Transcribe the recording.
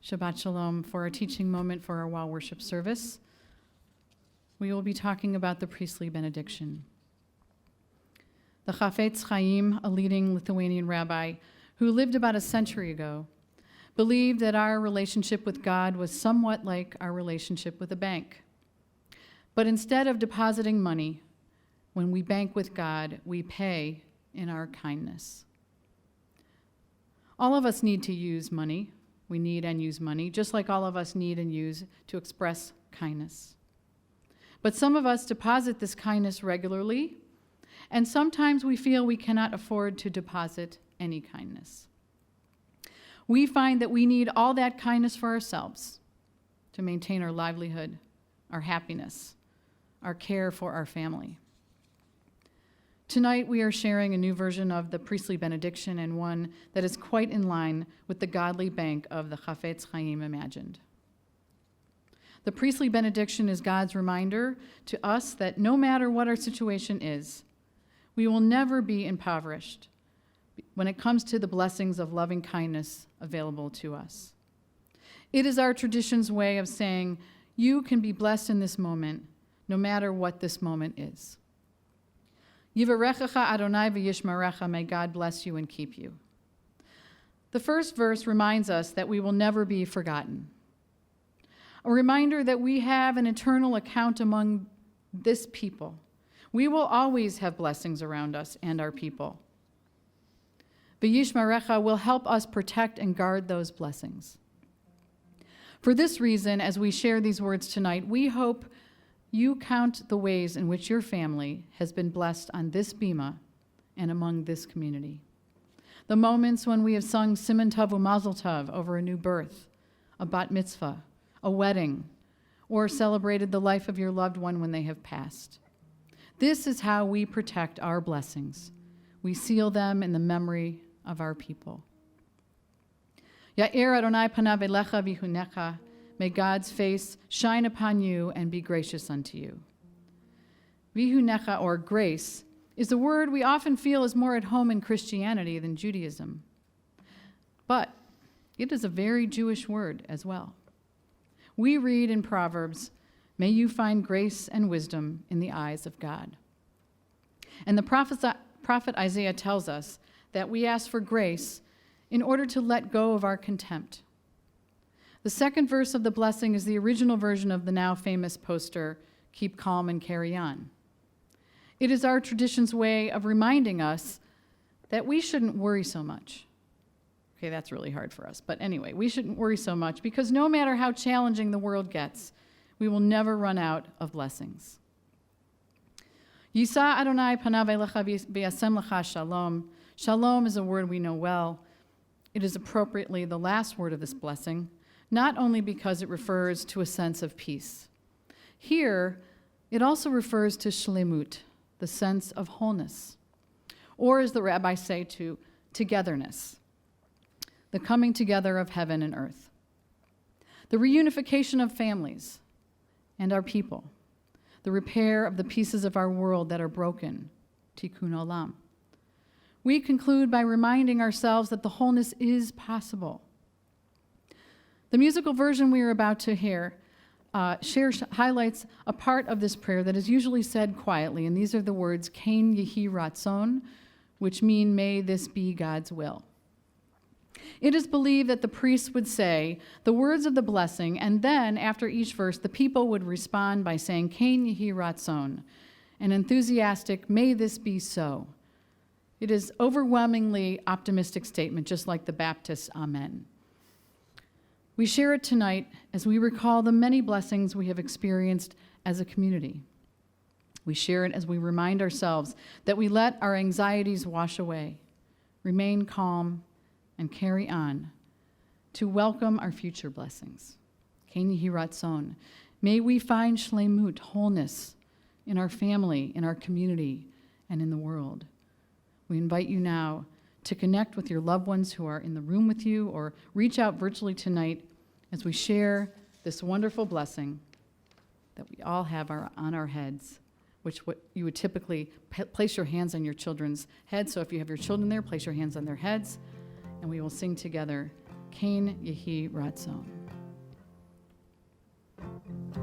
Shabbat Shalom. For our teaching moment for our WOW worship service, we will be talking about the priestly benediction. The Chafetz Chaim, a leading Lithuanian rabbi who lived about a century ago, believed that our relationship with God was somewhat like our relationship with a bank. But instead of depositing money, when we bank with God, we pay in our kindness. All of us need to use money. We need and use money, just like all of us need and use to express kindness. But some of us deposit this kindness regularly, and sometimes we feel we cannot afford to deposit any kindness. We find that we need all that kindness for ourselves to maintain our livelihood, our happiness, our care for our family. Tonight we are sharing a new version of the priestly benediction, and one that is quite in line with the godly bank of the Chafetz Chaim imagined. The priestly benediction is God's reminder to us that no matter what our situation is, we will never be impoverished when it comes to the blessings of loving kindness available to us. It is our tradition's way of saying, you can be blessed in this moment, no matter what this moment is. Yivarechecha Adonai v'yishmerecha, may God bless you and keep you. The first verse reminds us that we will never be forgotten. A reminder that we have an eternal account among this people. We will always have blessings around us and our people. V'yishmerecha will help us protect and guard those blessings. For this reason, as we share these words tonight, we hope you count the ways in which your family has been blessed on this bima and among this community. The moments when we have sung Siman Tov u'Mazel Tov over a new birth, a bat mitzvah, a wedding, or celebrated the life of your loved one when they have passed. This is how we protect our blessings. We seal them in the memory of our people. Ya'ir Adonai panav elecha v'hunecha. May God's face shine upon you and be gracious unto you. Vihunecha, or grace, is a word we often feel is more at home in Christianity than Judaism. But it is a very Jewish word as well. We read in Proverbs, may you find grace and wisdom in the eyes of God. And the prophet Isaiah tells us that we ask for grace in order to let go of our contempt. The second verse of the blessing is the original version of the now famous poster, Keep Calm and Carry On. It is our tradition's way of reminding us that we shouldn't worry so much. Okay, that's really hard for us, but anyway, we shouldn't worry so much because no matter how challenging the world gets, we will never run out of blessings. Yisa Adonai panav elecha v'yasem lecha shalom. Shalom is a word we know well. It is appropriately the last word of this blessing, not only because it refers to a sense of peace. Here, it also refers to shlemut, the sense of wholeness, or as the rabbis say, to togetherness, the coming together of heaven and earth, the reunification of families and our people, the repair of the pieces of our world that are broken, tikkun olam. We conclude by reminding ourselves that the wholeness is possible. The musical version we are about to hear highlights a part of this prayer that is usually said quietly, and these are the words, Kain Yehi Ratzon, which mean, may this be God's will. It is believed that the priests would say the words of the blessing, and then, after each verse, the people would respond by saying, Kain Yehi Ratzon, an enthusiastic, may this be so. It is overwhelmingly optimistic statement, just like the Baptist Amen. We share it tonight as we recall the many blessings we have experienced as a community. We share it as we remind ourselves that we let our anxieties wash away, remain calm, and carry on to welcome our future blessings. Kain Yehi Ratzon. May we find shlemut, wholeness, in our family, in our community, and in the world. We invite you now to connect with your loved ones who are in the room with you, or reach out virtually tonight as we share this wonderful blessing that we all have on our heads, which you would typically place your hands on your children's heads. So if you have your children there, place your hands on their heads, and we will sing together, Kain Yehi Ratzon.